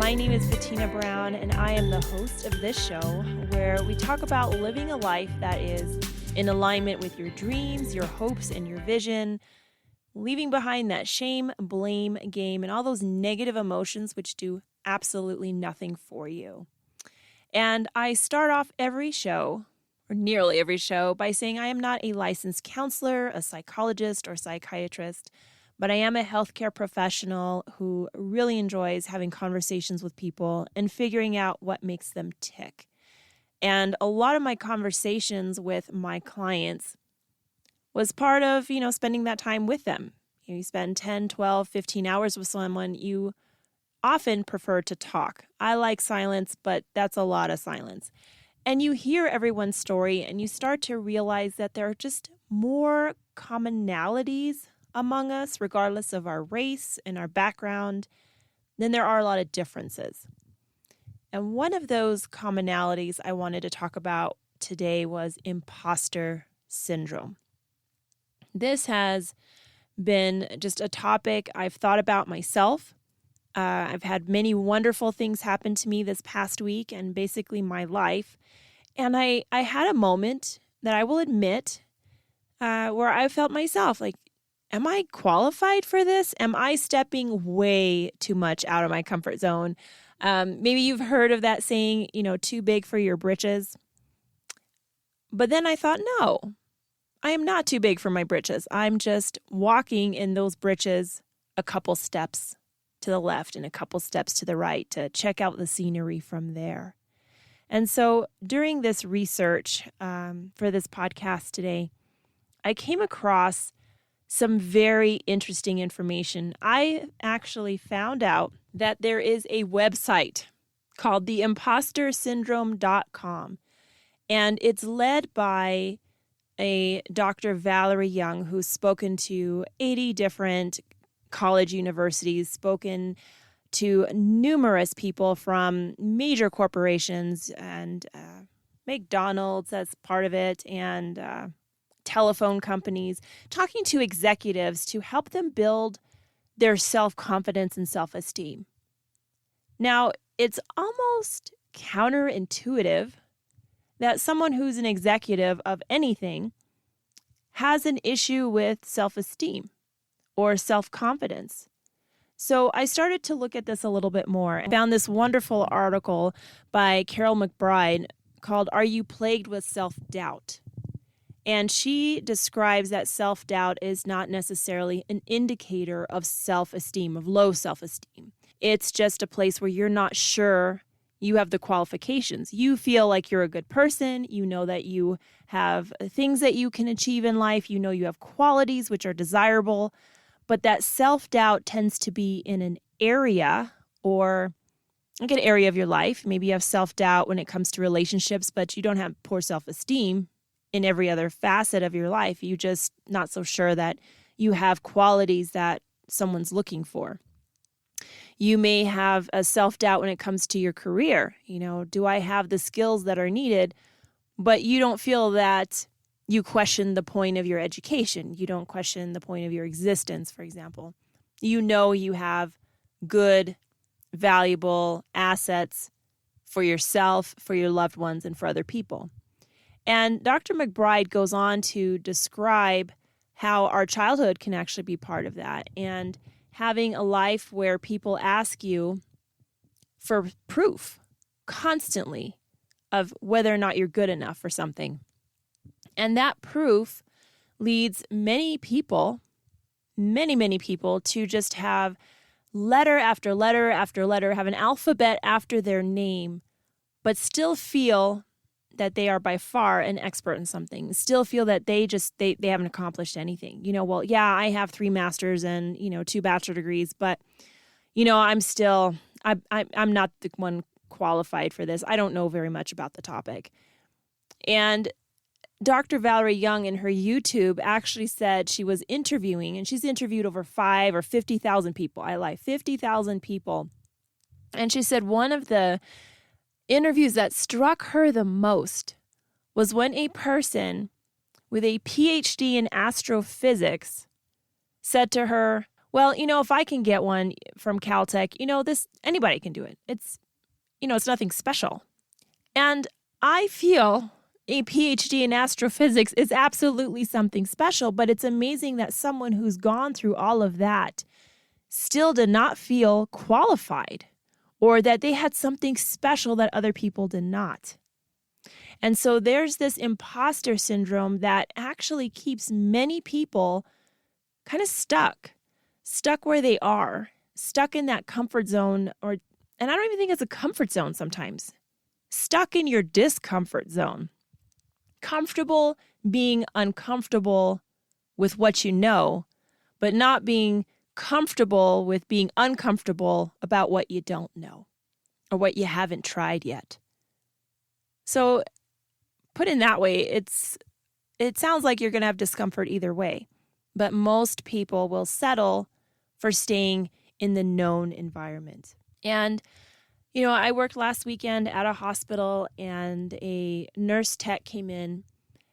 My name is Bettina Brown, and I am the host of this show where we talk about living a life that is in alignment with your dreams, your hopes, and your vision, leaving behind that shame, blame game, and all those negative emotions which do absolutely nothing for you. And I start off every show, or nearly every show, by saying I am not a licensed counselor, a psychologist, or psychiatrist, but I am a healthcare professional who really enjoys having conversations with people and figuring out what makes them tick. And a lot of my conversations with my clients was part of, spending that time with them. You spend 10, 12, 15 hours with someone, you often prefer to talk. I like silence, but that's a lot of silence. And you hear everyone's story and you start to realize that there are just more commonalities among us, regardless of our race and our background, than there are a lot of differences. And one of those commonalities I wanted to talk about today was imposter syndrome. This has been just a topic I've thought about myself. I've had many wonderful things happen to me this past week and basically my life. And I had a moment that I will admit where I felt myself like, am I qualified for this? Am I stepping way too much out of my comfort zone? Maybe you've heard of that saying, too big for your britches. But then I thought, no, I am not too big for my britches. I'm just walking in those britches a couple steps to the left and a couple steps to the right to check out the scenery from there. And so during this research for this podcast today, I came across some very interesting information. I actually found out that there is a website called the impostersyndrome.com, and it's led by a Dr. Valerie Young, who's spoken to 80 different college universities, spoken to numerous people from major corporations and McDonald's as part of it, and telephone companies, talking to executives to help them build their self-confidence and self-esteem. Now, it's almost counterintuitive that someone who's an executive of anything has an issue with self-esteem or self-confidence. So I started to look at this a little bit more and found this wonderful article by Carol McBride called "Are You Plagued with Self-Doubt?" And she describes that self-doubt is not necessarily an indicator of self-esteem, of low self-esteem. It's just a place where you're not sure you have the qualifications. You feel like you're a good person. You know that you have things that you can achieve in life. You know you have qualities which are desirable. But that self-doubt tends to be in an area or like an area of your life. Maybe you have self-doubt when it comes to relationships, but you don't have poor self-esteem in every other facet of your life. You just not so sure that you have qualities that someone's looking for. You may have a self-doubt when it comes to your career. Do I have the skills that are needed? But you don't feel that you question the point of your education. You don't question the point of your existence, for example. You have good, valuable assets for yourself, for your loved ones, and for other people. And Dr. McBride goes on to describe how our childhood can actually be part of that, and having a life where people ask you for proof constantly of whether or not you're good enough for something. And that proof leads many people, many people, to just have letter after letter after letter, have an alphabet after their name, but still feel that they are by far an expert in something, still feel that they haven't accomplished anything. I have 3 masters and, 2 bachelor degrees, but, I'm not the one qualified for this. I don't know very much about the topic. And Dr. Valerie Young in her YouTube actually said she was interviewing, and she's interviewed over 5 or 50,000 people. 50,000 people. And she said one of the interviews that struck her the most was when a person with a PhD in astrophysics said to her, well, if I can get one from Caltech, anybody can do it. It's nothing special. And I feel a PhD in astrophysics is absolutely something special, but it's amazing that someone who's gone through all of that still did not feel qualified or that they had something special that other people did not. And so there's this imposter syndrome that actually keeps many people kind of stuck where they are, stuck in that comfort zone, and I don't even think it's a comfort zone sometimes, stuck in your discomfort zone, comfortable being uncomfortable with what you know, but not being comfortable with being uncomfortable about what you don't know or what you haven't tried yet. So put in that way, it sounds like you're going to have discomfort either way, but most people will settle for staying in the known environment. And, I worked last weekend at a hospital and a nurse tech came in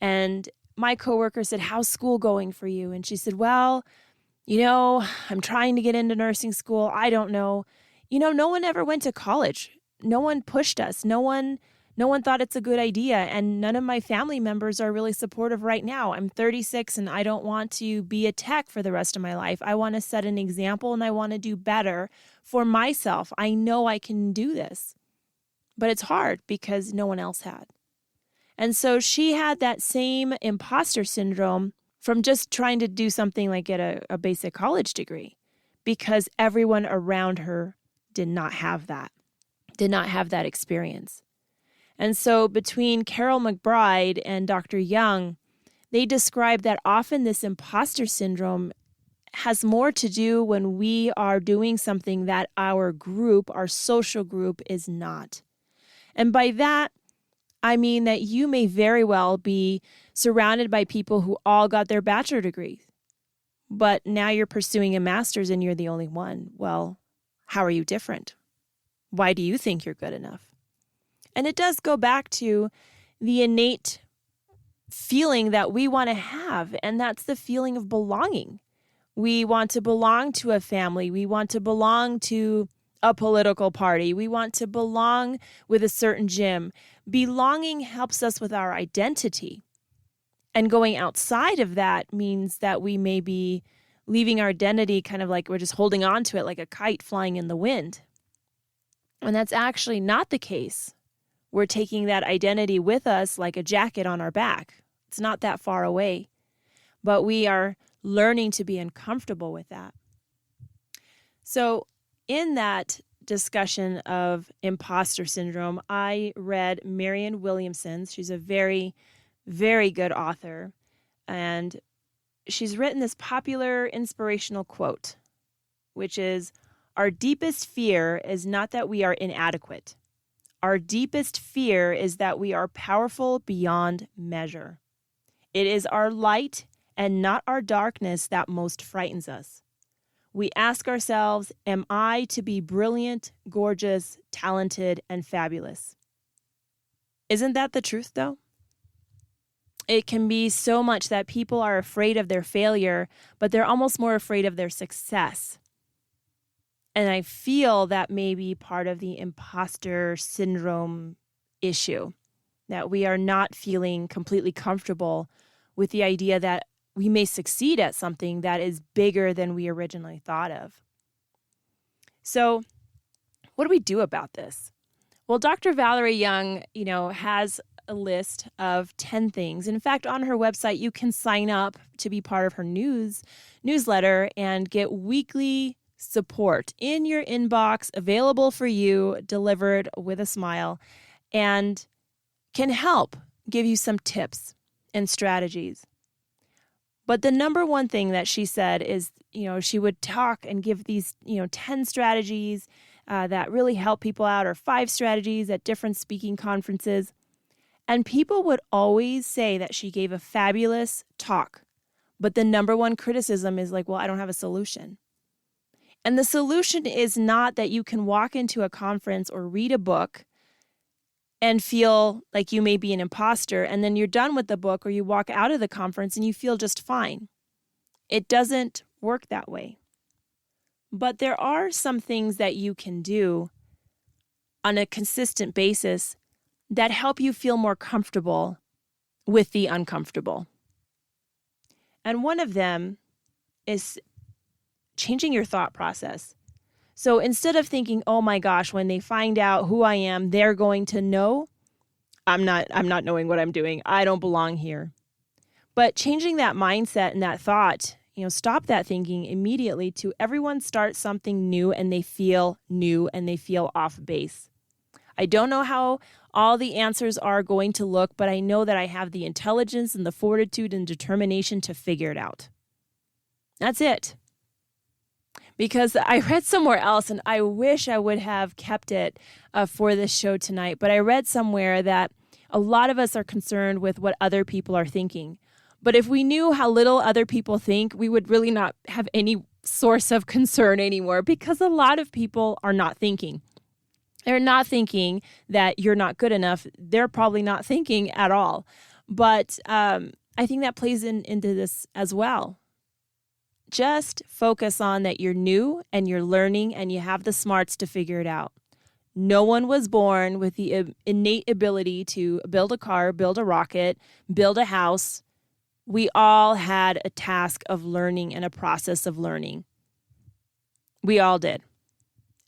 and my coworker said, "How's school going for you?" And she said, "Well, I'm trying to get into nursing school. I don't know. No one ever went to college. No one pushed us. No one thought it's a good idea. And none of my family members are really supportive right now. I'm 36 and I don't want to be a tech for the rest of my life. I want to set an example and I want to do better for myself. I know I can do this, but it's hard because no one else had." And so she had that same imposter syndrome from just trying to do something like get a basic college degree because everyone around her did not have that experience. And so between Carol McBride and Dr. Young, they describe that often this imposter syndrome has more to do when we are doing something that our social group is not. And by that, I mean that you may very well be surrounded by people who all got their bachelor degrees, but now you're pursuing a master's and you're the only one. Well, how are you different? Why do you think you're good enough? And it does go back to the innate feeling that we want to have, and that's the feeling of belonging. We want to belong to a family. We want to belong to a political party. We want to belong with a certain gym. Belonging helps us with our identity. And going outside of that means that we may be leaving our identity kind of like we're just holding on to it like a kite flying in the wind. And that's actually not the case. We're taking that identity with us like a jacket on our back. It's not that far away. But we are learning to be uncomfortable with that. So in that discussion of imposter syndrome, I read Marianne Williamson's. She's a very, very good author. And she's written this popular inspirational quote, which is, "Our deepest fear is not that we are inadequate. Our deepest fear is that we are powerful beyond measure. It is our light and not our darkness that most frightens us. We ask ourselves, am I to be brilliant, gorgeous, talented, and fabulous?" Isn't that the truth, though? It can be so much that people are afraid of their failure, but they're almost more afraid of their success. And I feel that may be part of the imposter syndrome issue, that we are not feeling completely comfortable with the idea that we may succeed at something that is bigger than we originally thought of. So what do we do about this? Well, Dr. Valerie Young, has a list of 10 things. In fact, on her website, you can sign up to be part of her newsletter and get weekly support in your inbox, available for you, delivered with a smile, and can help give you some tips and strategies. But the number one thing that she said is, she would talk and give these, 10 strategies that really help people out, or 5 strategies at different speaking conferences. And people would always say that she gave a fabulous talk. But the number one criticism is like, well, I don't have a solution. And the solution is not that you can walk into a conference or read a book and feel like you may be an imposter, and then you're done with the book or you walk out of the conference and you feel just fine. It doesn't work that way. But there are some things that you can do on a consistent basis that help you feel more comfortable with the uncomfortable. And one of them is changing your thought process. So instead of thinking, oh my gosh, when they find out who I am, they're going to know I'm not knowing what I'm doing. I don't belong here. But changing that mindset and that thought, stop that thinking immediately to everyone starts something new and they feel new and they feel off base. I don't know how all the answers are going to look, but I know that I have the intelligence and the fortitude and determination to figure it out. That's it. Because I read somewhere else, and I wish I would have kept it for this show tonight, but I read somewhere that a lot of us are concerned with what other people are thinking. But if we knew how little other people think, we would really not have any source of concern anymore, because a lot of people are not thinking. They're not thinking that you're not good enough. They're probably not thinking at all. But I think that plays into this as well. Just focus on that you're new and you're learning and you have the smarts to figure it out. No one was born with the innate ability to build a car, build a rocket, build a house. We all had a task of learning and a process of learning. We all did.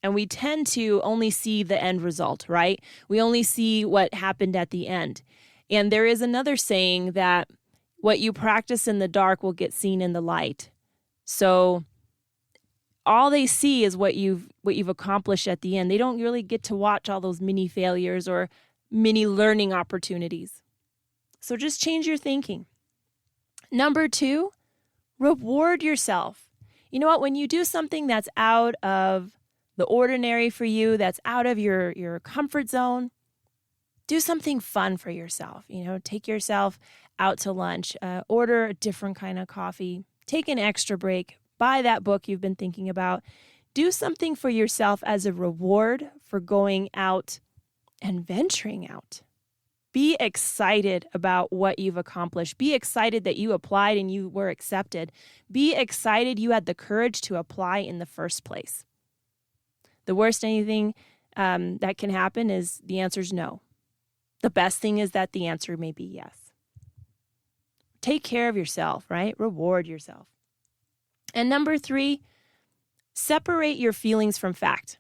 And we tend to only see the end result, right? We only see what happened at the end. And there is another saying that what you practice in the dark will get seen in the light. So all they see is what you've accomplished at the end. They don't really get to watch all those mini failures or mini learning opportunities. So just change your thinking. Number 2, reward yourself. You know what? When you do something that's out of the ordinary for you, that's out of your comfort zone, do something fun for yourself. Take yourself out to lunch, order a different kind of coffee, take an extra break, buy that book you've been thinking about. Do something for yourself as a reward for going out and venturing out. Be excited about what you've accomplished. Be excited that you applied and you were accepted. Be excited you had the courage to apply in the first place. The worst anything that can happen is the answer is no. The best thing is that the answer may be yes. Take care of yourself, right? Reward yourself. And number 3, separate your feelings from fact.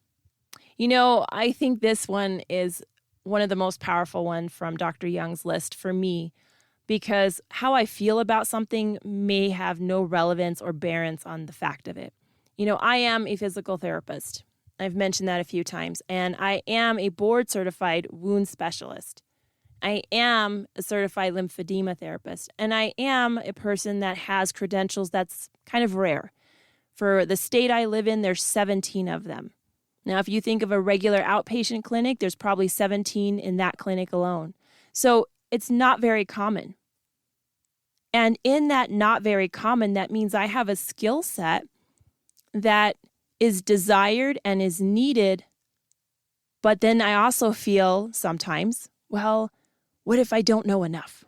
I think this one is one of the most powerful ones from Dr. Young's list for me, because how I feel about something may have no relevance or bearance on the fact of it. I am a physical therapist. I've mentioned that a few times, and I am a board-certified wound specialist. I am a certified lymphedema therapist, and I am a person that has credentials that's kind of rare. For the state I live in, there's 17 of them. Now, if you think of a regular outpatient clinic, there's probably 17 in that clinic alone. So it's not very common. And in that not very common, that means I have a skill set that is desired and is needed. But then I also feel sometimes, well, what if I don't know enough?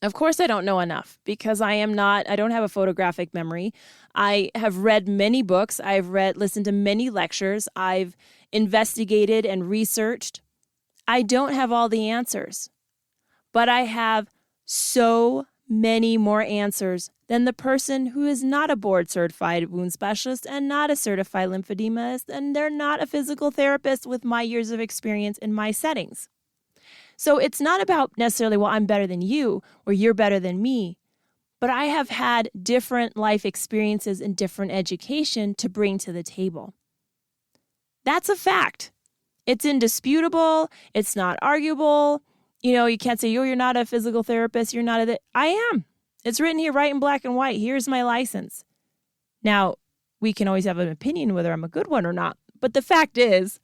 Of course I don't know enough, because I don't have a photographic memory. I have read many books. I've listened to many lectures. I've investigated and researched. I don't have all the answers, but I have so many more answers than the person who is not a board-certified wound specialist and not a certified lymphedemist, and they're not a physical therapist with my years of experience in my settings. So it's not about necessarily, well, I'm better than you or you're better than me, but I have had different life experiences and different education to bring to the table. That's a fact. It's indisputable. It's not arguable. You can't say, you're not a physical therapist. You're not I am. It's written here right in black and white. Here's my license. Now, we can always have an opinion whether I'm a good one or not. But the fact is,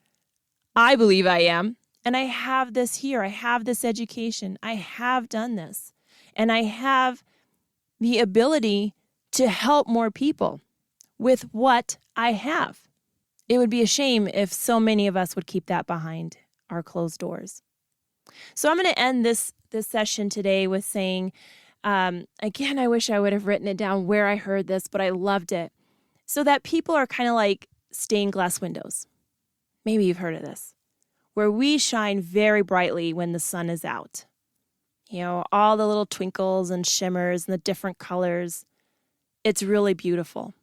I believe I am. And I have this here. I have this education. I have done this. And I have the ability to help more people with what I have. It would be a shame if so many of us would keep that behind our closed doors. So I'm going to end this session today with saying, again, I wish I would have written it down where I heard this, but I loved it. So that people are kind of like stained glass windows. Maybe you've heard of this, where we shine very brightly when the sun is out. All the little twinkles and shimmers and the different colors. It's really beautiful.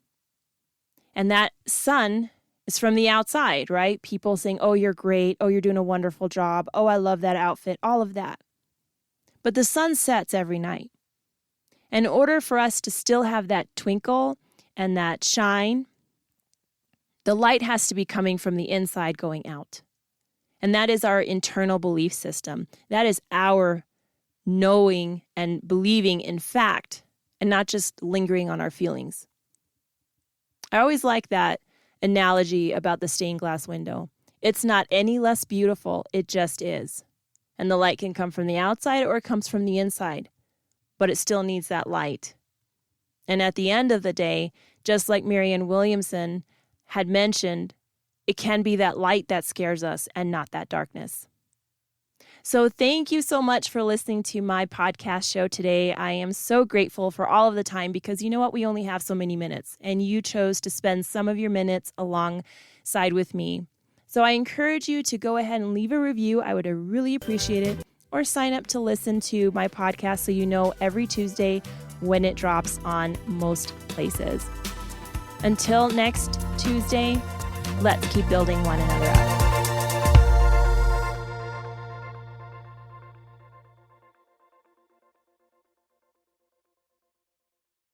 And that sun is from the outside, right? People saying, oh, you're great. Oh, you're doing a wonderful job. Oh, I love that outfit. All of that. But the sun sets every night. And in order for us to still have that twinkle and that shine, the light has to be coming from the inside going out. And that is our internal belief system. That is our knowing and believing in fact, and not just lingering on our feelings. I always like that analogy about the stained glass window. It's not any less beautiful, it just is. And the light can come from the outside or it comes from the inside, but it still needs that light. And at the end of the day, just like Marianne Williamson had mentioned, it can be that light that scares us and not that darkness. So thank you so much for listening to my podcast show today. I am so grateful for all of the time because you know what? We only have so many minutes and you chose to spend some of your minutes alongside with me. So I encourage you to go ahead and leave a review. I would really appreciate it. Or sign up to listen to my podcast so you know every Tuesday when it drops on most places. Until next Tuesday, let's keep building one another up.